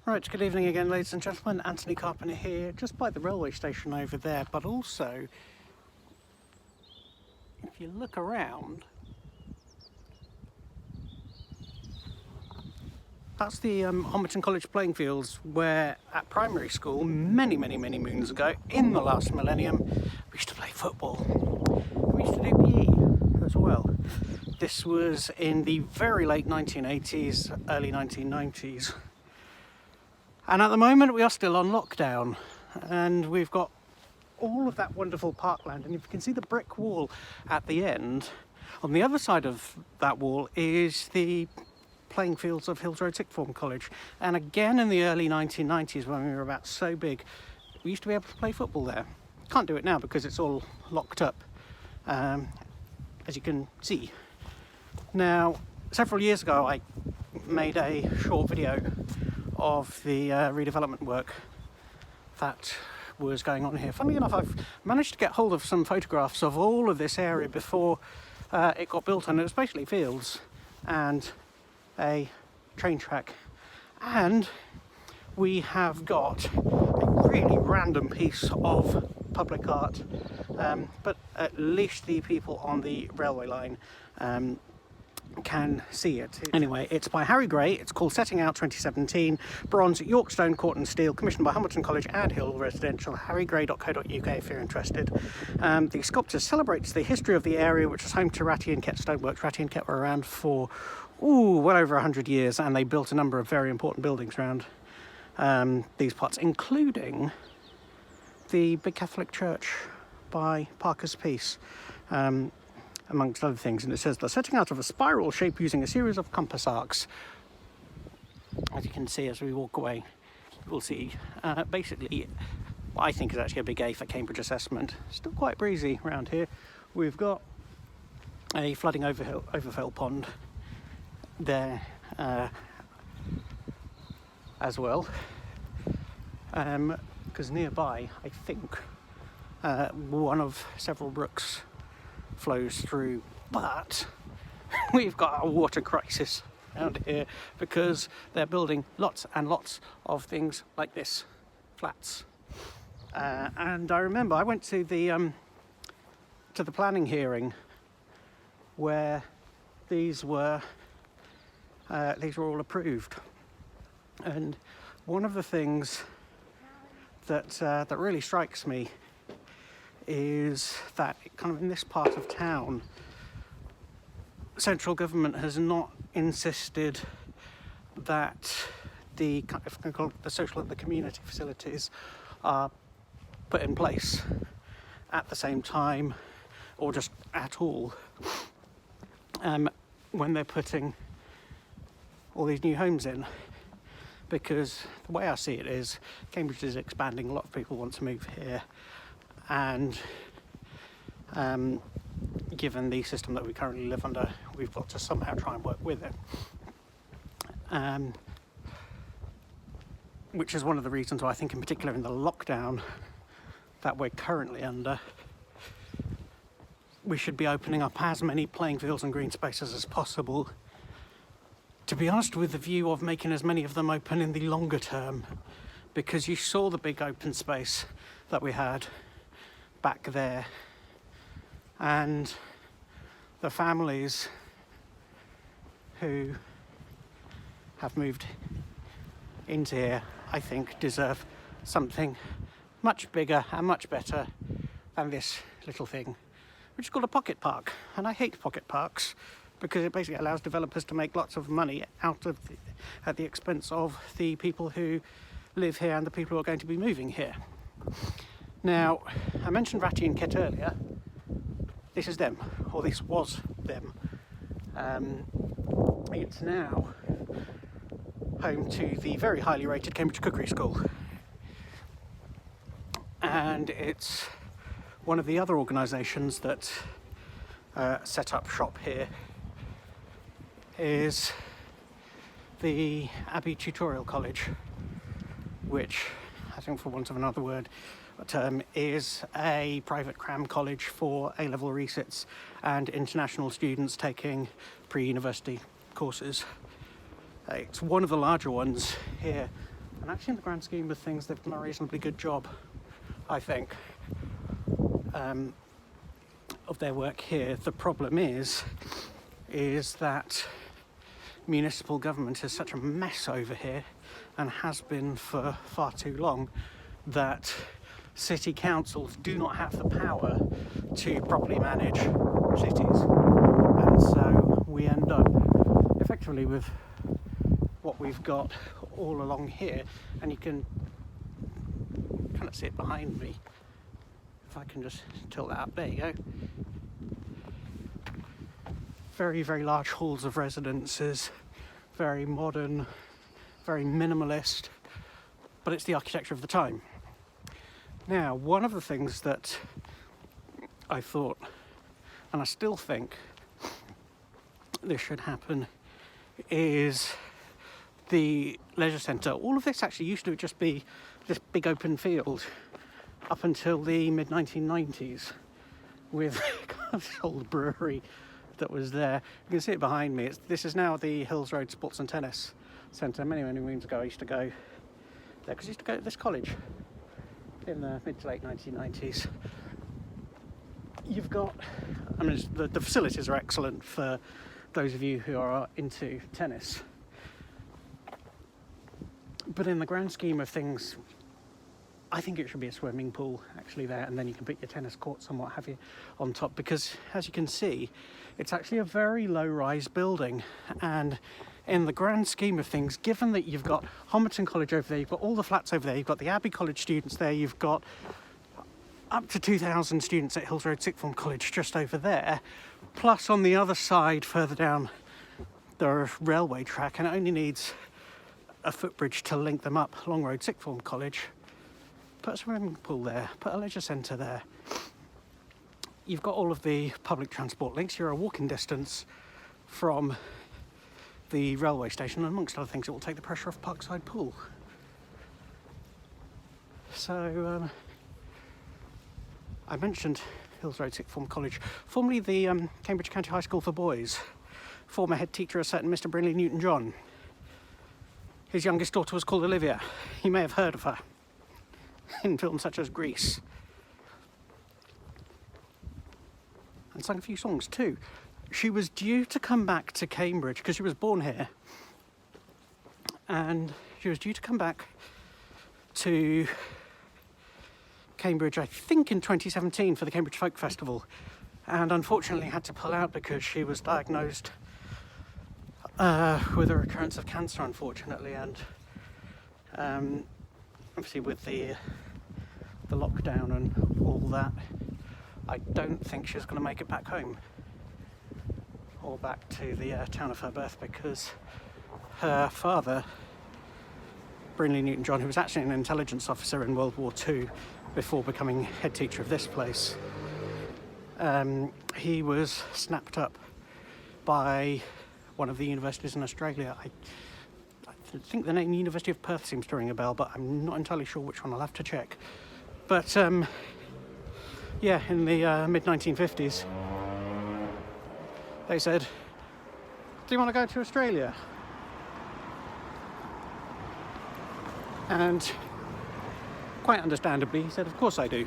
Right, good evening again, ladies and gentlemen. Anthony Carpenter here, just by the railway station over there, but also, if you look around, that's the Homerton College playing fields where at primary school, many moons ago, in the last millennium, we used to play football. We used to do PE as well. This was in the very late 1980s, early 1990s. And at the moment we are still on lockdown, and we've got all of that wonderful parkland, and if you can see the brick wall at the end, on the other side of that wall is the playing fields of Hills Road Sixth Form College. And again in the early 1990s, when we were about so big, we used to be able to play football there. Can't do it now because it's all locked up, as you can see. Now, several years ago I made a short video of the redevelopment work that was going on here. Funnily enough, I've managed to get hold of some photographs of all of this area before it got built, and it was basically fields and a train track. And we have got a really random piece of public art, but at least the people on the railway line can see it. Anyway, it's by Harry Gray. It's called Setting Out 2017, bronze, York stone, Corton steel, commissioned by Homerton College and Hill Residential, harrygray.co.uk if you're interested. The sculpture celebrates the history of the area, which was home to Ratty and Kett Stoneworks. Ratty and Kett were around for well over 100 years, and they built a number of very important buildings around these parts, including the big Catholic church by Parker's Piece, amongst other things. And it says, they're setting out of a spiral shape using a series of compass arcs. As you can see as we walk away, we'll see basically what I think is actually a big A for Cambridge assessment. Still quite breezy around here. We've got a flooding overfill pond there as well, because nearby I think one of several brooks flows through, but we've got a water crisis around here because they're building lots and lots of things like this, flats. And I remember I went to the planning hearing where these were all approved, and one of the things that really strikes me is that kind of in this part of town, central government has not insisted that the social and the community facilities are put in place at the same time, or just at all, when they're putting all these new homes in. Because the way I see it is, Cambridge is expanding, a lot of people want to move here, and given the system that we currently live under, we've got to somehow try and work with it. Which is one of the reasons why I think in particular in the lockdown that we're currently under, we should be opening up as many playing fields and green spaces as possible, to be honest, with the view of making as many of them open in the longer term, because you saw the big open space that we had back there, and the families who have moved into here, I think, deserve something much bigger and much better than this little thing, which is called a pocket park. And I hate pocket parks because it basically allows developers to make lots of money at the expense of the people who live here and the people who are going to be moving here. Now, I mentioned Ratty and Kett earlier. This is them, or this was them. It's now home to the very highly rated Cambridge Cookery School. And it's one of the other organisations that set up shop here is the Abbey Tutorial College, which, I think for want of another word, is a private cram college for A-level resits and international students taking pre-university courses. It's one of the larger ones here And actually, in the grand scheme of things, they've done a reasonably good job, I think, of their work here. The problem is that municipal government is such a mess over here, and has been for far too long, that city councils do not have the power to properly manage cities. And so we end up effectively with what we've got all along here, and you can kind of see it behind me. If I can just tilt that up, there you go. Very, very large halls of residences, very modern, very minimalist, but it's the architecture of the time. Now, one of the things that I thought, and I still think this should happen, is the leisure centre. All of this actually used to just be this big open field up until the mid-1990s, with this old brewery that was there. You can see it behind me. This is now the Hills Road Sports and Tennis Centre. Many, many moons ago I used to go there because I used to go to this college in the mid to late 1990s. You've got, I mean, the facilities are excellent for those of you who are into tennis. But in the grand scheme of things, I think it should be a swimming pool actually there, and then you can put your tennis courts and what have you on top, because as you can see, it's actually a very low-rise building. And in the grand scheme of things, given that you've got Homerton College over there, you've got all the flats over there, you've got the Abbey College students there, you've got up to 2,000 students at Hills Road Sixth Form College just over there, plus on the other side further down the railway track, and it only needs a footbridge to link them up, Long Road Sixth Form College. Put a swimming pool there, put a leisure centre there. You've got all of the public transport links. You're a walking distance from the railway station, and amongst other things, it will take the pressure off Parkside Pool. So, I mentioned Hills Road Sixth Form College, formerly the Cambridge County High School for Boys. Former head teacher, a certain Mr. Brinley Newton-John. His youngest daughter was called Olivia. You may have heard of her in films such as Grease. And sang a few songs too. She was due to come back to Cambridge because she was born here. And she was due to come back to Cambridge, I think in 2017 for the Cambridge Folk Festival. And unfortunately had to pull out because she was diagnosed with a recurrence of cancer, unfortunately. And obviously with the lockdown and all that, I don't think she's going to make it back home or back to the town of her birth, because her father, Brinley Newton-John, who was actually an intelligence officer in World War II before becoming head teacher of this place, he was snapped up by one of the universities in Australia. I think the name University of Perth seems to ring a bell, but I'm not entirely sure which one. I'll have to check. But yeah, in the mid-1950s, they said, "Do you want to go to Australia?" And quite understandably, he said, "Of course I do."